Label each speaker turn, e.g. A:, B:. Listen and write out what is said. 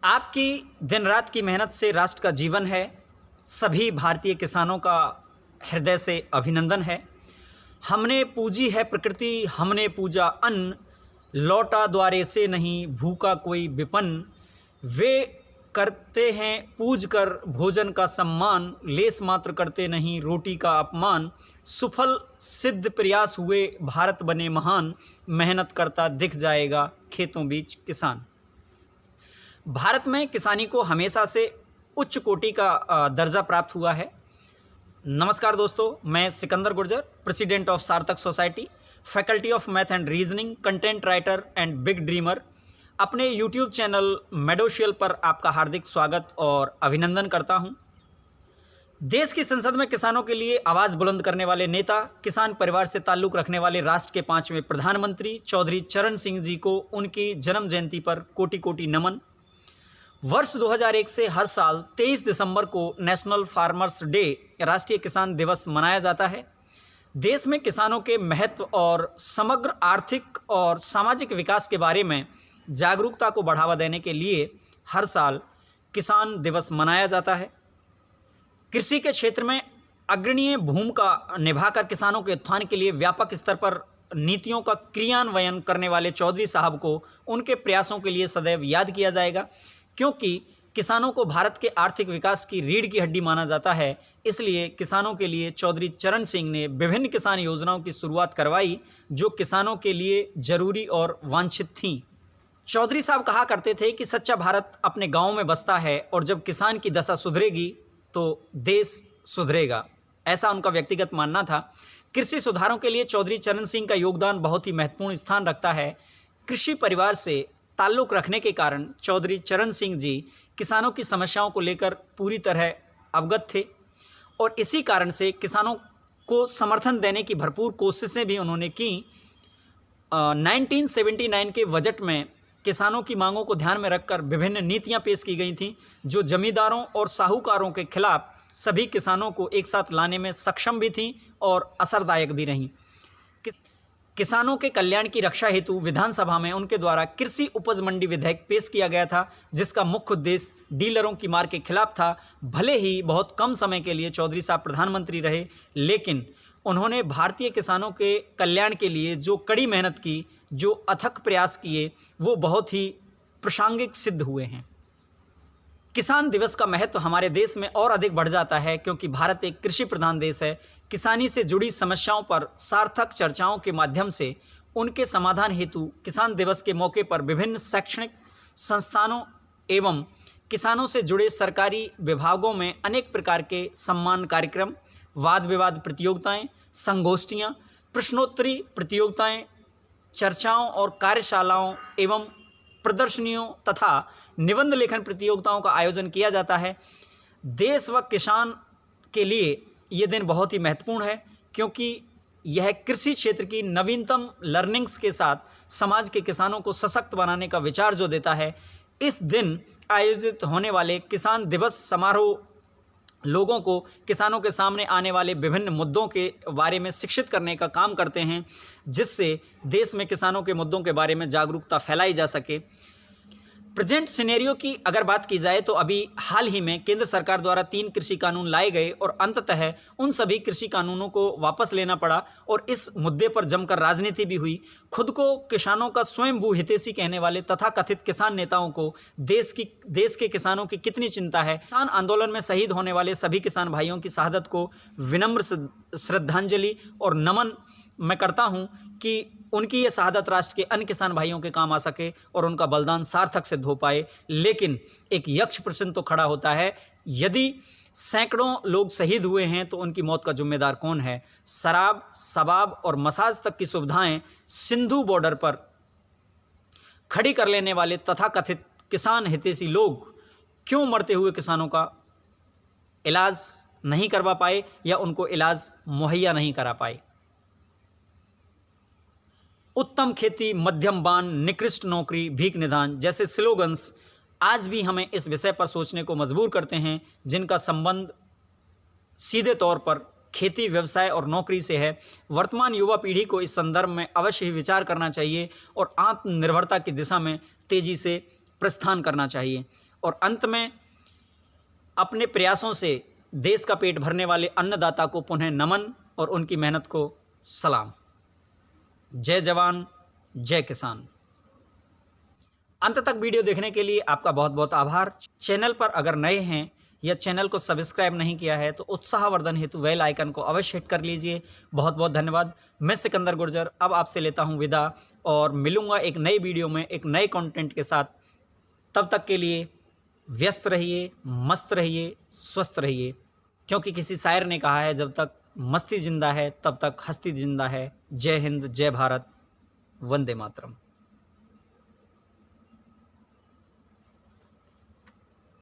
A: आपकी दिन रात की मेहनत से राष्ट्र का जीवन है। सभी भारतीय किसानों का हृदय से अभिनंदन है। हमने पूजी है प्रकृति, हमने पूजा अन्न, लौटा द्वारे से नहीं भूखा कोई विपन्न। वे करते हैं पूज कर भोजन का सम्मान, लेस मात्र करते नहीं रोटी का अपमान। सुफल सिद्ध प्रयास हुए भारत बने महान, मेहनत करता दिख जाएगा खेतों बीच किसान। भारत में किसानी को हमेशा से उच्च कोटि का दर्जा प्राप्त हुआ है। नमस्कार दोस्तों, मैं सिकंदर गुर्जर, प्रेसिडेंट ऑफ सार्थक society, faculty of math and reasoning, content writer and big dreamer, अपने यूट्यूब चैनल मेडोशियल पर आपका हार्दिक स्वागत और अभिनंदन करता हूं। देश की संसद में किसानों के लिए आवाज़ बुलंद करने वाले नेता, किसान परिवार से ताल्लुक़ रखने वाले राष्ट्र के 5वें प्रधानमंत्री चौधरी चरण सिंह जी को उनकी जन्म जयंती पर कोटि कोटि नमन। वर्ष 2001 से हर साल 23 दिसंबर को नेशनल फार्मर्स डे, राष्ट्रीय किसान दिवस मनाया जाता है। देश में किसानों के महत्व और समग्र आर्थिक और सामाजिक विकास के बारे में जागरूकता को बढ़ावा देने के लिए हर साल किसान दिवस मनाया जाता है। कृषि के क्षेत्र में अग्रणीय भूमिका निभाकर किसानों के उत्थान के लिए व्यापक स्तर पर नीतियों का क्रियान्वयन करने वाले चौधरी साहब को उनके प्रयासों के लिए सदैव याद किया जाएगा। क्योंकि किसानों को भारत के आर्थिक विकास की रीढ़ की हड्डी माना जाता है, इसलिए किसानों के लिए चौधरी चरण सिंह ने विभिन्न किसान योजनाओं की शुरुआत करवाई जो किसानों के लिए जरूरी और वांछित थीं। चौधरी साहब कहा करते थे कि सच्चा भारत अपने गाँव में बसता है और जब किसान की दशा सुधरेगी तो देश सुधरेगा, ऐसा उनका व्यक्तिगत मानना था। कृषि सुधारों के लिए चौधरी चरण सिंह का योगदान बहुत ही महत्वपूर्ण स्थान रखता है। कृषि परिवार से ताल्लुक़ रखने के कारण चौधरी चरण सिंह जी किसानों की समस्याओं को लेकर पूरी तरह अवगत थे और इसी कारण से किसानों को समर्थन देने की भरपूर कोशिशें भी उन्होंने की। 1979 के बजट में किसानों की मांगों को ध्यान में रखकर विभिन्न नीतियां पेश की गई थीं जो जमींदारों और साहूकारों के खिलाफ सभी किसानों को एक साथ लाने में सक्षम भी थीं और असरदायक भी रहीं। किसानों के कल्याण की रक्षा हेतु विधानसभा में उनके द्वारा कृषि उपज मंडी विधेयक पेश किया गया था, जिसका मुख्य उद्देश्य डीलरों की मार के खिलाफ था। भले ही बहुत कम समय के लिए चौधरी साहब प्रधानमंत्री रहे, लेकिन उन्होंने भारतीय किसानों के कल्याण के लिए जो कड़ी मेहनत की, जो अथक प्रयास किए, वो बहुत ही प्रासंगिक सिद्ध हुए हैं। किसान दिवस का महत्व हमारे देश में और अधिक बढ़ जाता है क्योंकि भारत एक कृषि प्रधान देश है। किसानी से जुड़ी समस्याओं पर सार्थक चर्चाओं के माध्यम से उनके समाधान हेतु किसान दिवस के मौके पर विभिन्न शैक्षणिक संस्थानों एवं किसानों से जुड़े सरकारी विभागों में अनेक प्रकार के सम्मान कार्यक्रम, वाद विवाद प्रतियोगिताएं, संगोष्ठियां, प्रश्नोत्तरी प्रतियोगिताएं, चर्चाओं और कार्यशालाओं एवं प्रदर्शनियों तथा निबंध लेखन प्रतियोगिताओं का आयोजन किया जाता है। देश व किसान के लिए ये दिन बहुत ही महत्वपूर्ण है क्योंकि यह कृषि क्षेत्र की नवीनतम लर्निंग्स के साथ समाज के किसानों को सशक्त बनाने का विचार जो देता है। इस दिन आयोजित होने वाले किसान दिवस समारोह लोगों को किसानों के सामने आने वाले विभिन्न मुद्दों के बारे में शिक्षित करने का काम करते हैं, जिससे देश में किसानों के मुद्दों के बारे में जागरूकता फैलाई जा सके। प्रेजेंट सिनेरियो की अगर बात की जाए तो अभी हाल ही में केंद्र सरकार द्वारा 3 कृषि कानून लाए गए और अंततः उन सभी कृषि कानूनों को वापस लेना पड़ा और इस मुद्दे पर जमकर राजनीति भी हुई। खुद को किसानों का स्वयंभू हितैषी कहने वाले तथाकथित किसान नेताओं को देश के किसानों की कितनी चिंता है। किसान आंदोलन में शहीद होने वाले सभी किसान भाइयों की शहादत को विनम्र श्रद्धांजलि और नमन मैं करता हूँ कि उनकी ये शहादत राष्ट्र के अन्य किसान भाइयों के काम आ सके और उनका बलिदान सार्थक सिद्ध हो पाए। लेकिन एक यक्ष प्रश्न तो खड़ा होता है, यदि सैकड़ों लोग शहीद हुए हैं तो उनकी मौत का जिम्मेदार कौन है? शराब, शबाब और मसाज तक की सुविधाएं सिंधु बॉर्डर पर खड़ी कर लेने वाले तथाकथित किसान हितैषी लोग क्यों मरते हुए किसानों का इलाज नहीं करवा पाए या उनको इलाज मुहैया नहीं करा पाए? उत्तम खेती, मध्यम बान, निकृष्ट नौकरी, भीख निदान जैसे स्लोगन्स आज भी हमें इस विषय पर सोचने को मजबूर करते हैं, जिनका संबंध सीधे तौर पर खेती, व्यवसाय और नौकरी से है। वर्तमान युवा पीढ़ी को इस संदर्भ में अवश्य ही विचार करना चाहिए और आत्मनिर्भरता की दिशा में तेजी से प्रस्थान करना चाहिए। और अंत में अपने प्रयासों से देश का पेट भरने वाले अन्नदाता को पुनः नमन और उनकी मेहनत को सलाम। जय जवान, जय किसान। अंत तक वीडियो देखने के लिए आपका बहुत बहुत आभार। चैनल पर अगर नए हैं या चैनल को सब्सक्राइब नहीं किया है तो उत्साहवर्धन हेतु बेल आइकन को अवश्य हिट कर लीजिए। बहुत बहुत धन्यवाद। मैं सिकंदर गुर्जर अब आपसे लेता हूं विदा और मिलूंगा एक नई वीडियो में एक नए कंटेंट के साथ। तब तक के लिए व्यस्त रहिए, मस्त रहिए, स्वस्थ रहिए, क्योंकि किसी शायर ने कहा है जब तक मस्ती जिंदा है तब तक हस्ती जिंदा है। जय हिंद, जय भारत, वंदे मातरम।